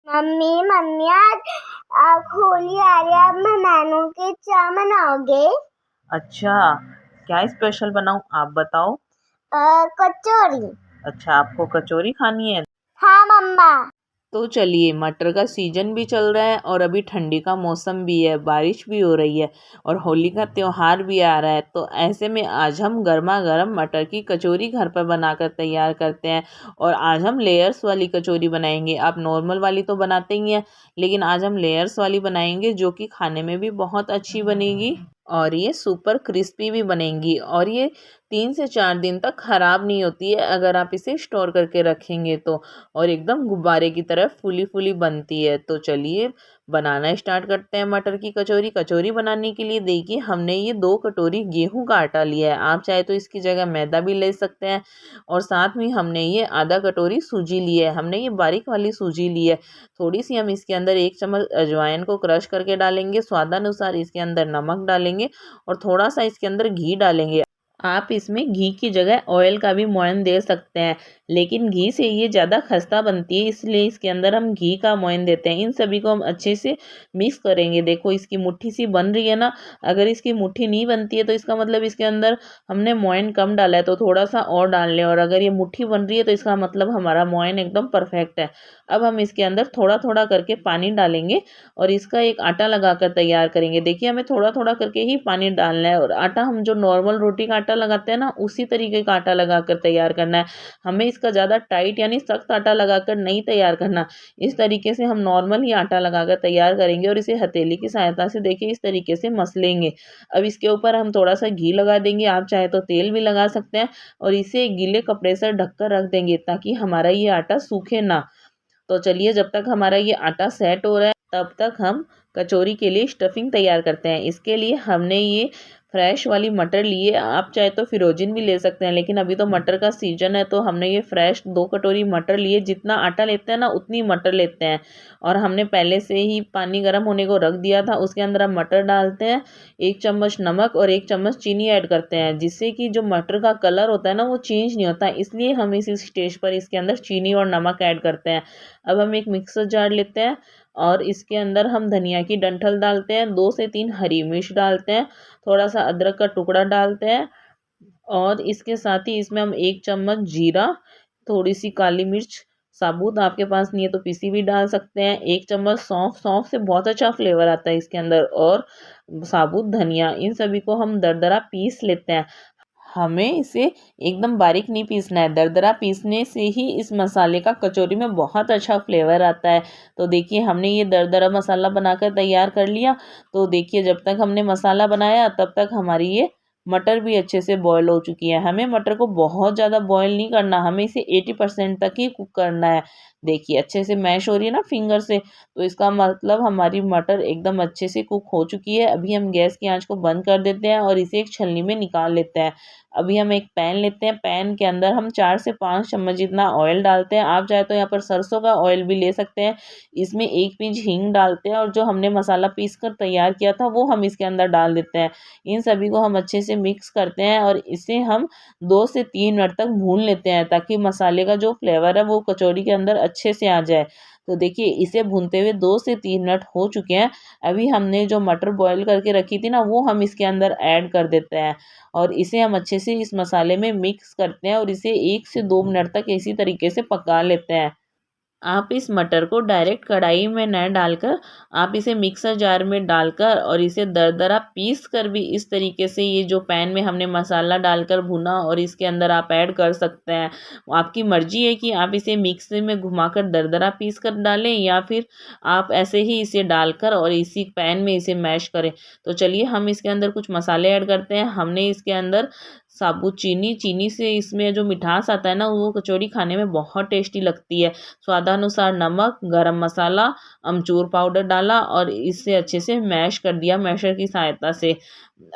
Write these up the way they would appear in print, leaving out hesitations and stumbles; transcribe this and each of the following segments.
Mummy mummy आज होली आ रही है, आप मेहमानों के क्या बनाओगे? अच्छा, क्या स्पेशल बनाऊं आप बताओ। कचौरी। अच्छा, आपको कचौरी खानी है। हाँ मम्मा। तो चलिए, मटर का सीजन भी चल रहा है और अभी ठंडी का मौसम भी है, बारिश भी हो रही है और होली का त्योहार भी आ रहा है। तो ऐसे में आज हम गर्मा गर्म मटर की कचौरी घर पर बनाकर तैयार करते हैं। और आज हम लेयर्स वाली कचौरी बनाएंगे। आप नॉर्मल वाली तो बनाते ही हैं, लेकिन आज हम लेयर्स वाली बनाएंगे जो कि खाने में भी बहुत अच्छी बनेगी और ये सुपर क्रिस्पी भी बनेंगी। और ये 3 से 4 दिन तक ख़राब नहीं होती है अगर आप इसे स्टोर करके रखेंगे तो। और एकदम गुब्बारे की तरह फूली फूली बनती है। तो चलिए बनाना स्टार्ट करते हैं मटर की कचौरी। कचौरी बनाने के लिए देखिए हमने ये 2 कटोरी गेहूं का आटा लिया है। आप चाहे तो इसकी जगह मैदा भी ले सकते हैं। और साथ में हमने ये आधा कटोरी सूजी ली है। हमने ये बारीक वाली सूजी ली है। थोड़ी सी हम इसके अंदर 1 चम्मच अजवाइन को क्रश करके डालेंगे। स्वादानुसार इसके अंदर नमक डालेंगे और थोड़ा सा इसके अंदर घी डालेंगे। आप इसमें घी की जगह ऑयल का भी मोयन दे सकते हैं, लेकिन घी से ये ज़्यादा खस्ता बनती है, इसलिए इसके अंदर हम घी का मोयन देते हैं। इन सभी को हम अच्छे से मिक्स करेंगे। देखो इसकी मुट्ठी सी बन रही है ना। अगर इसकी मुट्ठी नहीं बनती है तो इसका मतलब इसके अंदर हमने मोयन कम डाला है, तो थोड़ा सा और डाल लें। और अगर ये मुट्ठी बन रही है तो इसका मतलब हमारा मोयन एकदम परफेक्ट है। अब हम इसके अंदर थोड़ा थोड़ा करके पानी डालेंगे और इसका एक आटा लगाकर तैयार करेंगे। देखिए हमें थोड़ा थोड़ा करके ही पानी डालना है और आटा हम जो नॉर्मल रोटी का आटा लगाते हैं ना, उसी तरीके का आटा लगाकर तैयार करना है। हमें इसका ज़्यादा टाइट यानी सख्त आटा लगाकर नहीं तैयार करना। इस तरीके से हम नॉर्मल ही आटा लगाकर तैयार करेंगे और इसे हथेली की सहायता से देखिए इस तरीके से मसलेंगे। अब इसके ऊपर हम थोड़ा सा घी लगा देंगे, आप चाहे तो तेल भी लगा सकते हैं। और इसे एक गीले कपड़े से ढककर रख देंगे ताकि हमारा ये आटा सूखे ना। तो चलिए जब तक हमारा ये आटा सेट हो रहा है तब तक हम कचौरी के लिए स्टफिंग तैयार करते हैं। इसके लिए हमने ये फ्रेश वाली मटर लिए। आप चाहे तो फिरोजिन भी ले सकते हैं, लेकिन अभी तो मटर का सीजन है तो हमने ये फ्रेश 2 कटोरी मटर लिए। जितना आटा लेते हैं ना उतनी मटर लेते हैं। और हमने पहले से ही पानी गर्म होने को रख दिया था। उसके अंदर हम मटर डालते हैं, 1 चम्मच नमक और 1 चम्मच चीनी ऐड करते हैं, जिससे कि जो मटर का कलर होता है ना वो चेंज नहीं होता। इसलिए हम इस स्टेज पर इसके अंदर चीनी और नमक ऐड करते हैं। अब हम एक मिक्सर जार लेते हैं और इसके अंदर हम धनिया की डंठल डालते हैं, 2 से 3 हरी मिर्च डालते हैं, थोड़ा सा अदरक का टुकड़ा डालते हैं। और इसके साथ ही इसमें हम 1 चम्मच जीरा, थोड़ी सी काली मिर्च साबुत, आपके पास नहीं है तो पीसी भी डाल सकते हैं, 1 चम्मच सौंफ। सौंफ से बहुत अच्छा फ्लेवर आता है इसके अंदर। और साबुत धनिया, इन सभी को हम दरदरा पीस लेते हैं। हमें इसे एकदम बारीक नहीं पीसना है, दरदरा पीसने से ही इस मसाले का कचौरी में बहुत अच्छा फ्लेवर आता है। तो देखिए हमने ये दरदरा मसाला बनाकर तैयार कर लिया। तो देखिए जब तक हमने मसाला बनाया तब तक हमारी ये मटर भी अच्छे से बॉईल हो चुकी है। हमें मटर को बहुत ज़्यादा बॉईल नहीं करना, हमें इसे 80% तक ही कुक करना है। देखिए अच्छे से मैश हो रही है ना फिंगर से, तो इसका मतलब हमारी मटर एकदम अच्छे से कुक हो चुकी है। अभी हम गैस की आंच को बंद कर देते हैं और इसे एक छलनी में निकाल लेते हैं। अभी हम एक पैन लेते हैं, पैन के अंदर हम 4 से 5 चम्मच जितना ऑयल डालते हैं। आप चाहे तो यहाँ पर सरसों का ऑयल भी ले सकते हैं। इसमें 1 पिंच हींग डालते हैं और जो हमने मसाला पीस कर तैयार किया था वो हम इसके अंदर डाल देते हैं। इन सभी को हम अच्छे से मिक्स करते हैं और इसे हम 2 से 3 मिनट तक भून लेते हैं ताकि मसाले का जो फ्लेवर है वो कचौरी के अंदर अच्छे से आ जाए। तो देखिए इसे भूनते हुए 2 से 3 मिनट हो चुके हैं। अभी हमने जो मटर बॉईल करके रखी थी ना वो हम इसके अंदर ऐड कर देते हैं और इसे हम अच्छे से इस मसाले में मिक्स करते हैं और इसे 1 से 2 मिनट तक इसी तरीके से पका लेते हैं। आप इस मटर को डायरेक्ट कढ़ाई में न डालकर आप इसे मिक्सर जार में डालकर और इसे दरदरा पीस कर भी इस तरीके से ये जो पैन में हमने मसाला डालकर भुना और इसके अंदर आप ऐड कर सकते हैं। आपकी मर्जी है कि आप इसे मिक्सी में घुमाकर दरदरा पीस कर डालें या फिर आप ऐसे ही इसे डालकर और इसी पैन में इसे मैश करें। तो चलिए हम इसके अंदर कुछ मसाले ऐड करते हैं। हमने इसके अंदर साबुत चीनी, चीनी से इसमें जो मिठास आता है ना वो कचौरी खाने में बहुत टेस्टी लगती है। स्वादानुसार नमक, गरम मसाला, अमचूर पाउडर डाला और इसे अच्छे से मैश कर दिया मैशर की सहायता से।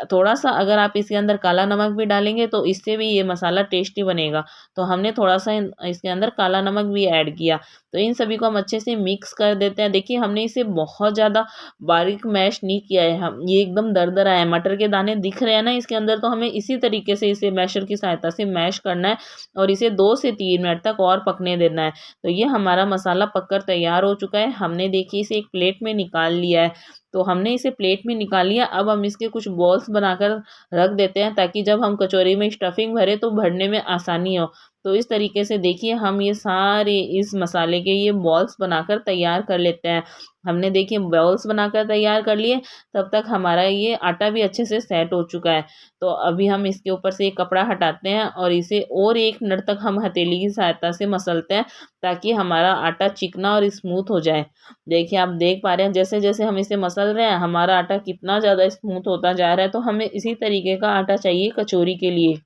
थोड़ा सा अगर आप इसके अंदर काला नमक भी डालेंगे तो इससे भी ये मसाला टेस्टी बनेगा। तो हमने थोड़ा सा इसके अंदर काला नमक भी ऐड किया। तो इन सभी को हम अच्छे से मिक्स कर देते हैं। देखिए हमने इसे बहुत ज़्यादा बारीक मैश नहीं किया है, हम ये एकदम दरदरा है। मटर के दाने दिख रहे हैं ना इसके अंदर, तो हमें इसी तरीके से इसे मैशर की सहायता से मैश करना है और इसे 2 से 3 मिनट तक और पकने देना है। तो ये हमारा मसाला पककर तैयार हो चुका है। हमने देखिए इसे एक प्लेट में निकाल लिया है। तो हमने इसे प्लेट में निकाल लिया। अब हम इसके कुछ बॉल्स बनाकर रख देते हैं ताकि जब हम कचौरी में स्टफिंग भरें तो भरने में आसानी हो। तो इस तरीके से देखिए हम ये सारे इस मसाले के ये बॉल्स बनाकर तैयार कर लेते हैं। हमने देखिए बॉल्स बनाकर तैयार कर लिए, तब तक हमारा ये आटा भी अच्छे से सेट हो चुका है। तो अभी हम इसके ऊपर से एक कपड़ा हटाते हैं और इसे और 1 मिनट तक हम हथेली की सहायता से मसलते हैं ताकि हमारा आटा चिकना और स्मूथ हो जाए। देखिए आप देख पा रहे हैं जैसे जैसे हम इसे मसल रहे हैं हमारा आटा कितना ज़्यादा स्मूथ होता जा रहा है। तो हमें इसी तरीके का आटा चाहिए कचौरी के लिए,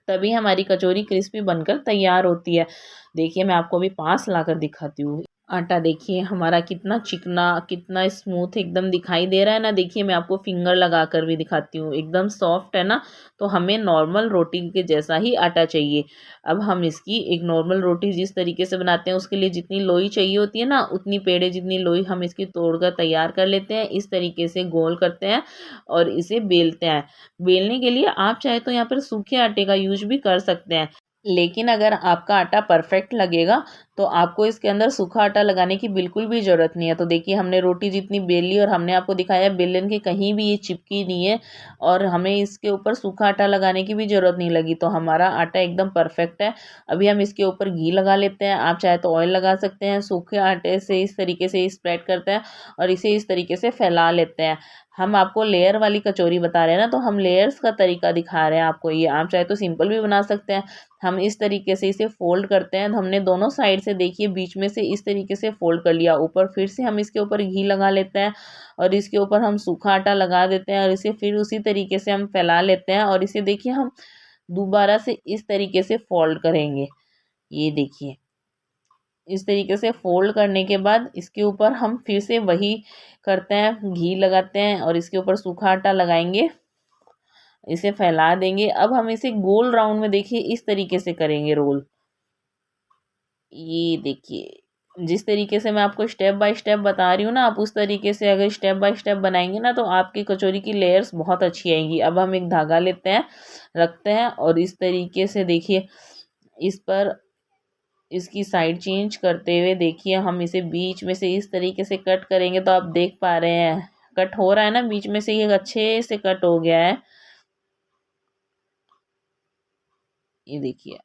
तभी हमारी कचौरी क्रिस्पी बनकर तैयार होती है। देखिए मैं आपको अभी पास लाकर दिखाती हूँ। आटा देखिए हमारा कितना चिकना, कितना स्मूथ एकदम दिखाई दे रहा है ना। देखिए मैं आपको फिंगर लगाकर भी दिखाती हूँ, एकदम सॉफ्ट है ना। तो हमें नॉर्मल रोटी के जैसा ही आटा चाहिए। अब हम इसकी एक नॉर्मल रोटी जिस तरीके से बनाते हैं उसके लिए जितनी लोई चाहिए होती है ना, उतनी पेड़े जितनी लोई हम इसकी तोड़कर तैयार कर लेते हैं। इस तरीके से गोल करते हैं और इसे बेलते हैं। बेलने के लिए आप चाहे तो यहाँ पर सूखे आटे का यूज भी कर सकते हैं, लेकिन अगर आपका आटा परफेक्ट लगेगा तो आपको इसके अंदर सूखा आटा लगाने की बिल्कुल भी ज़रूरत नहीं है। तो देखिए हमने रोटी जितनी बेली और हमने आपको दिखाया बेलन के कहीं भी ये चिपकी नहीं है और हमें इसके ऊपर सूखा आटा लगाने की भी ज़रूरत नहीं लगी। तो हमारा आटा एकदम परफेक्ट है। अभी हम इसके ऊपर घी लगा लेते हैं, आप चाहे तो ऑयल लगा सकते हैं। सूखे आटे से इस तरीके से स्प्रेड करते हैं और इसे इस तरीके से फैला लेते हैं। हम आपको लेयर वाली कचौरी बता रहे हैं ना, तो हम लेयर्स का तरीका दिखा रहे हैं आपको। ये आप चाहे तो सिंपल भी बना सकते हैं। हम इस तरीके से इसे फोल्ड करते हैं। तो हमने दोनों साइड से देखिए बीच में से इस तरीके से फोल्ड कर लिया। ऊपर फिर से हम इसके ऊपर घी लगा लेते हैं और इसके ऊपर हम सूखा आटा लगा देते हैं और इसे फिर उसी तरीके से हम फैला लेते हैं और इसे देखिए हम दोबारा से इस तरीके से फोल्ड करेंगे। ये देखिए इस तरीके से फोल्ड करने के बाद इसके ऊपर हम फिर से वही करते हैं, घी लगाते हैं और इसके ऊपर सूखा आटा लगाएंगे, इसे फैला देंगे। अब हम इसे गोल राउंड में देखिए इस तरीके से करेंगे रोल। ये देखिए जिस तरीके से मैं आपको स्टेप बाय स्टेप बता रही हूँ ना, आप उस तरीके से अगर स्टेप बाय स्टेप बनाएंगे ना तो आपकी कचौरी की लेयर्स बहुत अच्छी आएंगी। अब हम एक धागा लेते हैं, रखते हैं और इस तरीके से देखिए इस पर इसकी साइड चेंज करते हुए देखिए हम इसे बीच में से इस तरीके से कट करेंगे। तो आप देख पा रहे हैं कट हो रहा है ना बीच में से, ये अच्छे से कट हो गया है। ये देखिए,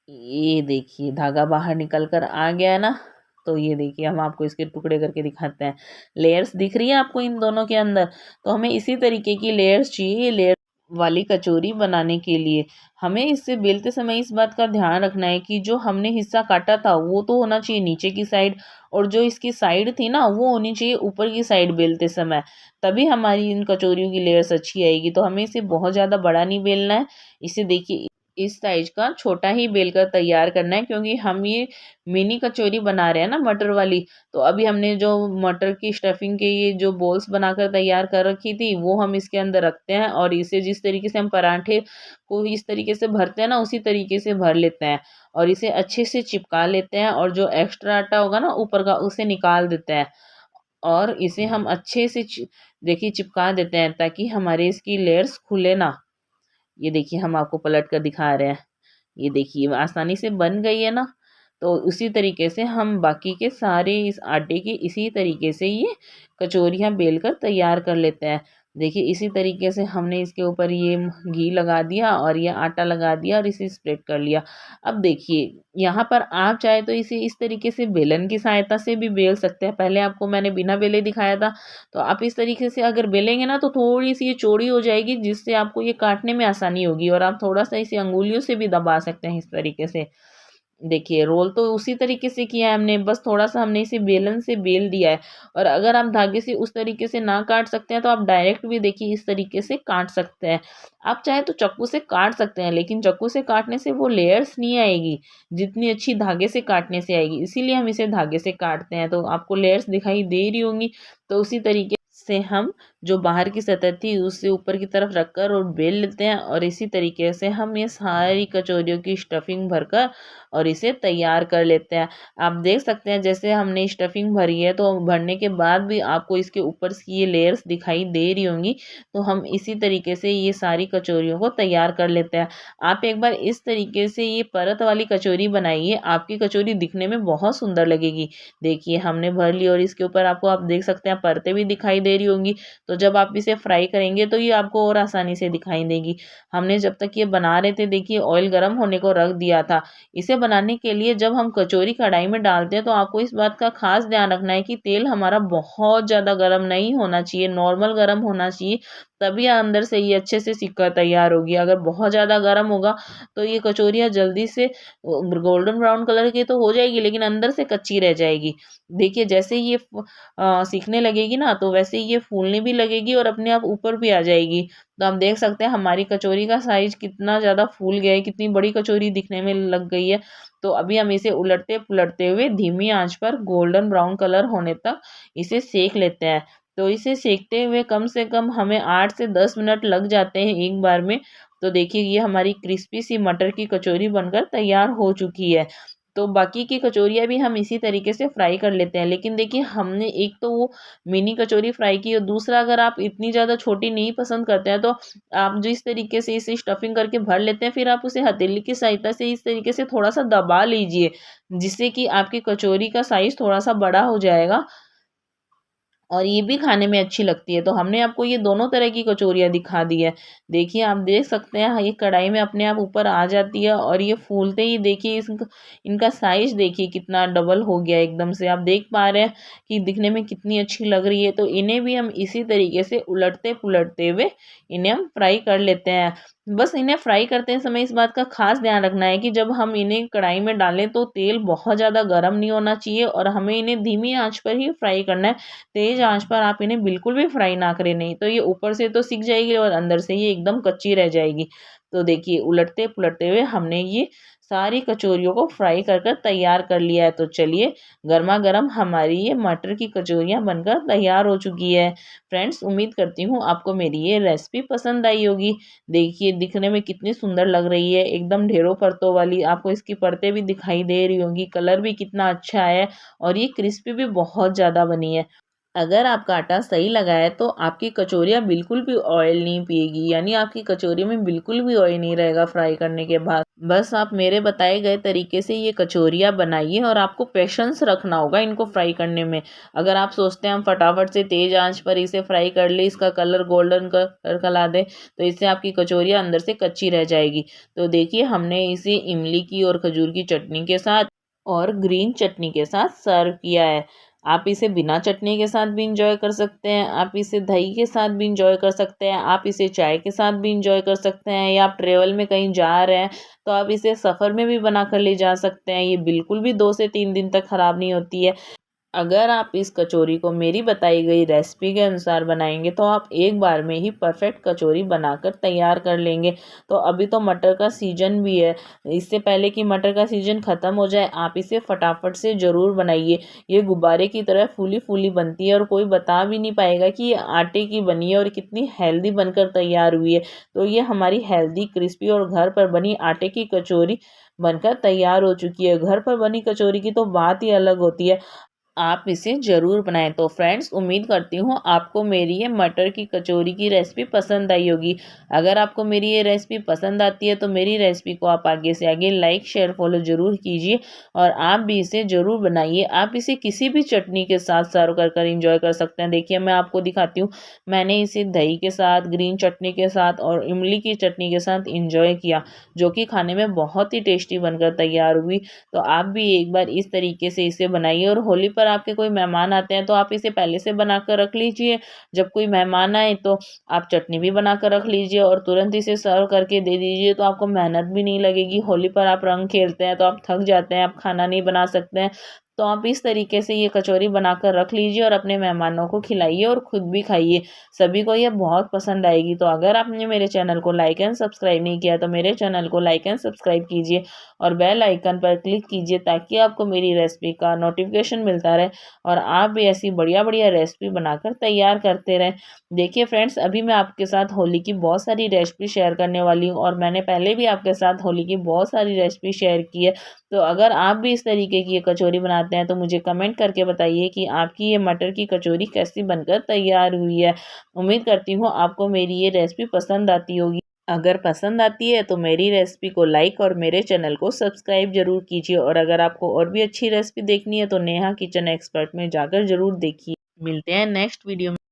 ये देखिए धागा बाहर निकल कर आ गया है ना। तो ये देखिए हम आपको इसके टुकड़े करके दिखाते हैं। लेयर्स दिख रही है आपको इन दोनों के अंदर। तो हमें इसी तरीके की लेयर्स चाहिए लेयर वाली कचौरी बनाने के लिए। हमें इससे बेलते समय इस बात का ध्यान रखना है कि जो हमने हिस्सा काटा था वो तो होना चाहिए नीचे की साइड, और जो इसकी साइड थी ना वो होनी चाहिए ऊपर की साइड बेलते समय। तभी हमारी इन कचौरियों की लेयर्स अच्छी आएगी। तो हमें इसे बहुत ज़्यादा बड़ा नहीं बेलना है, इसे देखिए इस साइज का छोटा ही बेलकर तैयार करना है, क्योंकि हम ये मिनी कचौरी बना रहे हैं ना मटर वाली। तो अभी हमने जो मटर की स्टफिंग के ये जो बॉल्स बनाकर तैयार कर रखी थी वो हम इसके अंदर रखते हैं और इसे जिस तरीके से हम पराठे को इस तरीके से भरते हैं ना उसी तरीके से भर लेते हैं और इसे अच्छे से चिपका लेते हैं और जो एक्स्ट्रा आटा होगा ना ऊपर का उसे निकाल देते हैं और इसे हम अच्छे से देखिए चिपका देते हैं ताकि हमारे इसकी लेयर्स खुले ना। ये देखिए हम आपको पलट कर दिखा रहे हैं। ये देखिए आसानी से बन गई है ना। तो उसी तरीके से हम बाकी के सारे इस आटे की इसी तरीके से ये कचौरियाँ बेलकर तैयार कर लेते हैं। देखिए इसी तरीके से हमने इसके ऊपर ये घी लगा दिया और ये आटा लगा दिया और इसे स्प्रेड कर लिया। अब देखिए यहाँ पर आप चाहे तो इसे इस तरीके से बेलन की सहायता से भी बेल सकते हैं। पहले आपको मैंने बिना बेले दिखाया था। तो आप इस तरीके से अगर बेलेंगे ना तो थोड़ी सी ये चौड़ी हो जाएगी, जिससे आपको ये काटने में आसानी होगी और आप थोड़ा सा इसे अंगुलियों से भी दबा सकते हैं इस तरीके से। देखिए रोल तो उसी तरीके से किया है हमने, बस थोड़ा-सा हमने इसे बेलन से बेल दिया है। और अगर आप धागे से उस तरीके से ना काट सकते हैं तो आप डायरेक्ट भी देखिए इस तरीके से काट सकते हैं। आप चाहे तो चाकू से काट सकते हैं, लेकिन चाकू से काटने से वो लेयर्स नहीं आएगी, जितनी अच्छी धागे से काटने से आएगी। इसीलिए हम इसे धागे से काटते हैं। तो आपको लेयर्स दिखाई दे रही होंगी। तो उसी तरीके से हम जो बाहर की सतह थी उससे ऊपर की तरफ रखकर और बेल लेते हैं, और इसी तरीके से हम ये सारी कचौरियों की स्टफिंग भरकर और इसे तैयार कर लेते हैं। आप देख सकते हैं जैसे हमने स्टफिंग भरी है, तो भरने के बाद भी आपको इसके ऊपर की ये लेयर्स दिखाई दे रही होंगी। तो हम इसी तरीके से ये सारी कचौरियों को तैयार कर लेते हैं। आप एक बार इस तरीके से ये परत वाली कचौरी बनाइए, आपकी कचौरी दिखने में बहुत सुंदर लगेगी। देखिए हमने भर ली और इसके ऊपर आपको आप देख सकते हैं परतें भी दिखाई दे रही होंगी। तो जब आप इसे फ्राई करेंगे तो ये आपको और आसानी से दिखाई देगी। हमने जब तक ये बना रहे थे देखिए ऑयल गर्म होने को रख दिया था। इसे बनाने के लिए जब हम कचौरी कढ़ाई में डालते हैं तो आपको इस बात का खास ध्यान रखना है कि तेल हमारा बहुत ज़्यादा गर्म नहीं होना चाहिए, नॉर्मल गर्म होना चाहिए, तभी अंदर से ये अच्छे से सिक्का तैयार होगी। अगर बहुत ज़्यादा गर्म होगा तो ये कचौरियाँ जल्दी से गोल्डन ब्राउन कलर की तो हो जाएगी, लेकिन अंदर से कच्ची रह जाएगी। देखिए जैसे ही ये सीखने लगेगी ना, तो वैसे ही ये फूलने भी लगेगी और अपने आप ऊपर भी आ जाएगी। तो आप देख सकते हैं हमारी कचौरी का साइज़ कितना ज़्यादा फूल गया है, कितनी बड़ी कचौरी दिखने में लग गई है। तो अभी हम इसे उलटते-पुलटते हुए धीमी आँच पर गोल्डन ब्राउन कलर होने तक इसे सेंक लेते हैं। तो इसे सेंकते हुए कम से कम हमें 8 से 10 मिनट लग जाते हैं एक बार में। तो देखिए ये हमारी क्रिस्पी सी मटर की कचौरी बनकर तैयार हो चुकी है। तो बाकी की कचौरियाँ भी हम इसी तरीके से फ्राई कर लेते हैं। लेकिन देखिए हमने एक तो वो मिनी कचौरी फ्राई की, और दूसरा अगर आप इतनी ज़्यादा छोटी नहीं पसंद करते हैं तो आप जिस तरीके से इसे स्टफिंग करके भर लेते हैं, फिर आप उसे हथेली की सहायता से इस तरीके से थोड़ा-सा दबा लीजिए, जिससे कि आपकी कचौरी का साइज़ थोड़ा-सा बड़ा हो जाएगा और ये भी खाने में अच्छी लगती है। तो हमने आपको ये दोनों तरह की कचौरियाँ दिखा दी है। देखिए आप देख सकते हैं ये कढ़ाई में अपने आप ऊपर आ जाती है, और ये फूलते ही देखिए इनका साइज़ देखिए कितना डबल हो गया एकदम से। आप देख पा रहे हैं कि दिखने में कितनी अच्छी लग रही है। तो इन्हें भी हम इसी तरीके से उलटते-पुलटते हुए इन्हें हम फ्राई कर लेते हैं। बस इन्हें फ्राई करते समय इस बात का ख़ास ध्यान रखना है कि जब हम इन्हें कढ़ाई में डालें तो तेल बहुत ज़्यादा गर्म नहीं होना चाहिए, और हमें इन्हें धीमी आँच पर ही फ्राई करना है। तेज़ आँच पर आप इन्हें बिल्कुल भी फ्राई ना करें, नहीं तो ये ऊपर से तो सिक जाएगी और अंदर से ये एकदम कच्ची रह जाएगी। तो देखिए उलटते-पुलटते हुए हमने ये सारी कचौरियों को फ्राई कर कर तैयार कर लिया है। तो चलिए गरमा-गरम हमारी ये मटर की कचौरियाँ बनकर तैयार हो चुकी है। फ्रेंड्स उम्मीद करती हूँ आपको मेरी ये रेसिपी पसंद आई होगी। देखिए दिखने में कितनी सुंदर लग रही है, एकदम ढेरों परतों वाली। आपको इसकी परतें भी दिखाई दे रही होंगी, कलर भी कितना अच्छा है और ये क्रिस्पी भी बहुत ज़्यादा बनी है। अगर आपका आटा सही लगा है तो आपकी कचौरियाँ बिल्कुल भी ऑयल नहीं पिएगी, यानी आपकी कचौरी में बिल्कुल भी ऑयल नहीं रहेगा फ्राई करने के बाद। बस आप मेरे बताए गए तरीके से ये कचौरियाँ बनाइए, और आपको पेशेंस रखना होगा इनको फ्राई करने में। अगर आप सोचते हैं हम फटाफट से तेज़ आंच पर इसे फ्राई कर ले, इसका कलर गोल्डन कलर का ला दें, तो इससे आपकी कचौरियाँ अंदर से कच्ची रह जाएगी। तो देखिए हमने इसे इमली की और खजूर की चटनी के साथ और ग्रीन चटनी के साथ सर्व किया है। आप इसे बिना चटनी के साथ भी इंजॉय कर सकते हैं, आप इसे दही के साथ भी इंजॉय कर सकते हैं, आप इसे चाय के साथ भी इंजॉय कर सकते हैं, या आप ट्रेवल में कहीं जा रहे हैं तो आप इसे सफ़र में भी बना कर ले जा सकते हैं। ये बिल्कुल भी 2 से 3 दिन तक ख़राब नहीं होती है। अगर आप इस कचौरी को मेरी बताई गई रेसिपी के अनुसार बनाएंगे तो आप एक बार में ही परफेक्ट कचौरी बनाकर तैयार कर लेंगे। तो अभी तो मटर का सीज़न भी है, इससे पहले कि मटर का सीज़न ख़त्म हो जाए आप इसे फटाफट से ज़रूर बनाइए। ये गुब्बारे की तरह फूली फूली बनती है और कोई बता भी नहीं पाएगा कि ये आटे की बनी है और कितनी हेल्दी बनकर तैयार हुई है। तो ये हमारी हेल्दी क्रिस्पी और घर पर बनी आटे की कचौरी बनकर तैयार हो चुकी है। घर पर बनी कचौरी की तो बात ही अलग होती है। आप इसे ज़रूर बनाएं। तो फ्रेंड्स उम्मीद करती हूँ आपको मेरी ये मटर की कचौरी की रेसिपी पसंद आई होगी। अगर आपको मेरी ये रेसिपी पसंद आती है तो मेरी रेसिपी को आप आगे से आगे लाइक शेयर फॉलो ज़रूर कीजिए, और आप भी इसे ज़रूर बनाइए। आप इसे किसी भी चटनी के साथ सर्व कर कर इंजॉय कर सकते हैं। देखिए मैं आपको दिखाती हूँ, मैंने इसे दही के साथ, ग्रीन चटनी के साथ और इमली की चटनी के साथ इंजॉय किया, जो कि खाने में बहुत ही टेस्टी बनकर तैयार हुई। तो आप भी एक बार इस तरीके से इसे बनाइए, और होली पर पर आपके कोई मेहमान आते हैं तो आप इसे पहले से बना कर रख लीजिए। जब कोई मेहमान आए तो आप चटनी भी बना कर रख लीजिए और तुरंत इसे सर्व करके दे दीजिए, तो आपको मेहनत भी नहीं लगेगी। होली पर आप रंग खेलते हैं तो आप थक जाते हैं, आप खाना नहीं बना सकते हैं, तो आप इस तरीके से ये कचौरी बनाकर रख लीजिए और अपने मेहमानों को खिलाइए और खुद भी खाइए। सभी को ये बहुत पसंद आएगी। तो अगर आपने मेरे चैनल को लाइक एंड सब्सक्राइब नहीं किया तो मेरे चैनल को लाइक एंड सब्सक्राइब कीजिए और बेल आइकन पर क्लिक कीजिए ताकि आपको मेरी रेसिपी का नोटिफिकेशन मिलता रहे और आप भी ऐसी बढ़िया बढ़िया रेसिपी बनाकर तैयार करते रहें। देखिए फ्रेंड्स, अभी मैं आपके साथ होली की बहुत सारी रेसिपी शेयर करने वाली हूँ और मैंने पहले भी आपके साथ होली की बहुत सारी रेसिपी शेयर की है। तो अगर आप भी इस तरीके की ये कचौरी बनाते हैं तो मुझे कमेंट करके बताइए कि आपकी ये मटर की कचौरी कैसी बनकर तैयार हुई है। उम्मीद करती हूँ आपको मेरी ये रेसिपी पसंद आती होगी। अगर पसंद आती है तो मेरी रेसिपी को लाइक और मेरे चैनल को सब्सक्राइब जरूर कीजिए और अगर आपको और भी अच्छी रेसिपी देखनी है तो नेहा किचन एक्सपर्ट में जाकर जरूर देखिए। मिलते हैं नेक्स्ट वीडियो में।